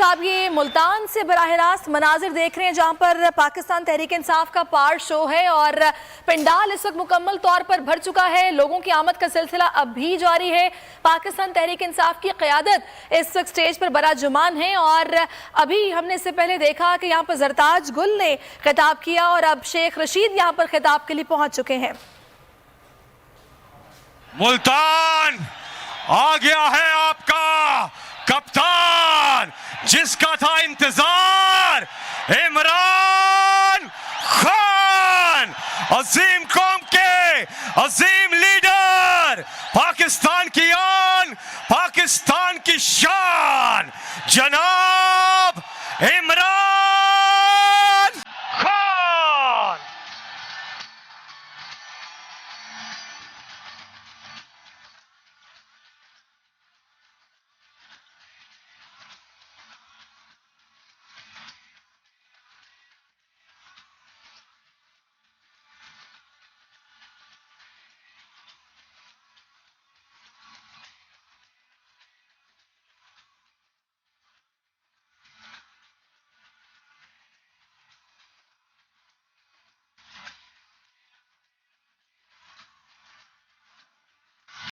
साहब, ये मुल्तान से बराह रास्त मनाजिर देख रहे हैं जहां पर पाकिस्तान तहरीक इंसाफ का पार्ट शो है और पंडाल इस वक्त मुकम्मल तौर पर भर चुका है। लोगों की आमद का सिलसिला अब भी जारी है। पाकिस्तान तहरीक इंसाफ की क़यादत इस वक्त स्टेज पर बराजुमान है और अभी हमने इससे पहले देखा कि यहाँ पर जरताज गुल ने खिताब किया और अब शेख रशीद यहाँ पर खिताब के लिए पहुंच चुके हैं। मुल्तान आ गया है आपका कप्तान, जिसका था इंतजार, इमरान खान, अजीम कौम के अजीम लीडर, पाकिस्तान की आन, पाकिस्तान की शान, जनाब इमरान